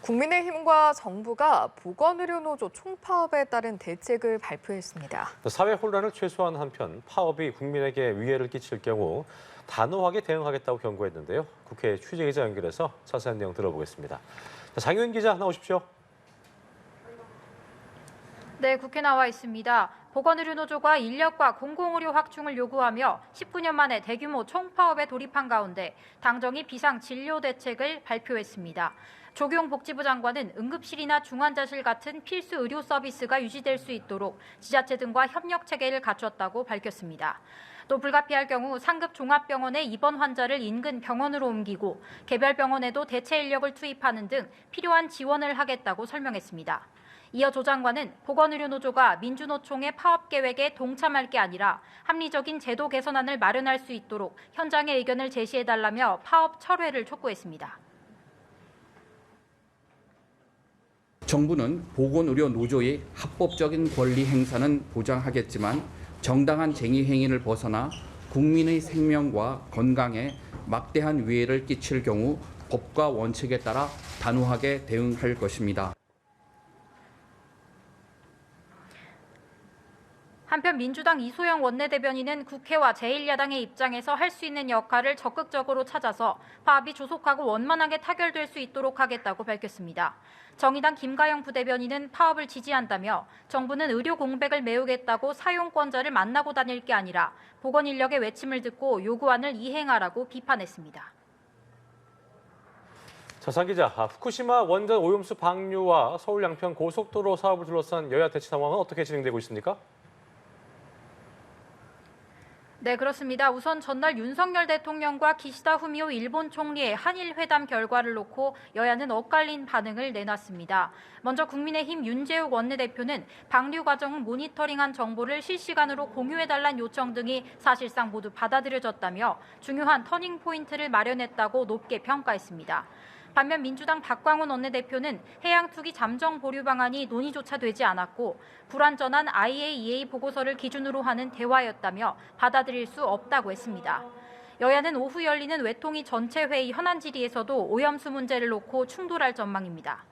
국민의힘과 정부가 보건의료노조 총파업에 따른 대책을 발표했습니다. 사회 혼란을 최소화하는 한편 파업이 국민에게 위해를 끼칠 경우 단호하게 대응하겠다고 경고했는데요. 국회 취재기자 연결해서 자세한 내용 들어보겠습니다. 장윤 기자 나오십시오. 네, 국회 나와 있습니다. 보건의료노조가 인력과 공공의료 확충을 요구하며 19년 만에 대규모 총파업에 돌입한 가운데 당정이 비상진료 대책을 발표했습니다. 조경복지부 장관은 응급실이나 중환자실 같은 필수 의료 서비스가 유지될 수 있도록 지자체 등과 협력 체계를 갖췄다고 밝혔습니다. 또 불가피할 경우 상급 종합병원의 입원 환자를 인근 병원으로 옮기고 개별 병원에도 대체 인력을 투입하는 등 필요한 지원을 하겠다고 설명했습니다. 이어 조 장관은 보건의료노조가 민주노총의 파업 계획에 동참할 게 아니라 합리적인 제도 개선안을 마련할 수 있도록 현장의 의견을 제시해달라며 파업 철회를 촉구했습니다. 정부는 보건의료노조의 합법적인 권리 행사는 보장하겠지만 정당한 쟁의 행위를 벗어나 국민의 생명과 건강에 막대한 위해를 끼칠 경우 법과 원칙에 따라 단호하게 대응할 것입니다. 한편 민주당 이소영 원내대변인은 국회와 제1야당의 입장에서 할 수 있는 역할을 적극적으로 찾아서 파업이 조속하고 원만하게 타결될 수 있도록 하겠다고 밝혔습니다. 정의당 김가영 부대변인은 파업을 지지한다며 정부는 의료 공백을 메우겠다고 사용권자를 만나고 다닐 게 아니라 보건인력의 외침을 듣고 요구안을 이행하라고 비판했습니다. 장 기자, 후쿠시마 원전 오염수 방류와 서울 양평 고속도로 사업을 둘러싼 여야 대치 상황은 어떻게 진행되고 있습니까? 네, 그렇습니다. 우선 전날 윤석열 대통령과 기시다 후미오 일본 총리의 한일 회담 결과를 놓고 여야는 엇갈린 반응을 내놨습니다. 먼저 국민의힘 윤재욱 원내대표는 방류 과정 모니터링한 정보를 실시간으로 공유해달란 요청 등이 사실상 모두 받아들여졌다며 중요한 터닝 포인트를 마련했다고 높게 평가했습니다. 반면 민주당 박광훈 원내대표는 해양 투기 잠정 보류 방안이 논의조차 되지 않았고 불완전한 IAEA 보고서를 기준으로 하는 대화였다며 받아들일 수 없다고 했습니다. 여야는 오후 열리는 외통위 전체 회의 현안 질의에서도 오염수 문제를 놓고 충돌할 전망입니다.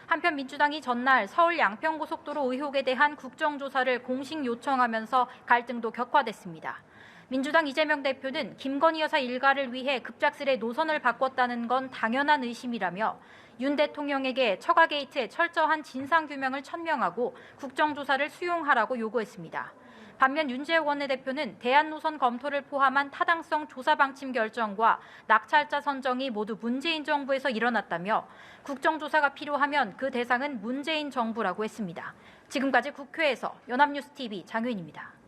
한편 민주당이 전날 서울 양평고속도로 의혹에 대한 국정조사를 공식 요청하면서 갈등도 격화됐습니다. 민주당 이재명 대표는 김건희 여사 일가를 위해 급작스레 노선을 바꿨다는 건 당연한 의심이라며 윤 대통령에게 처가 게이트의 철저한 진상규명을 천명하고 국정조사를 수용하라고 요구했습니다. 반면 윤재욱 원내대표는 대안노선 검토를 포함한 타당성 조사 방침 결정과 낙찰자 선정이 모두 문재인 정부에서 일어났다며 국정조사가 필요하면 그 대상은 문재인 정부라고 했습니다. 지금까지 국회에서 연합뉴스TV 장윤입니다.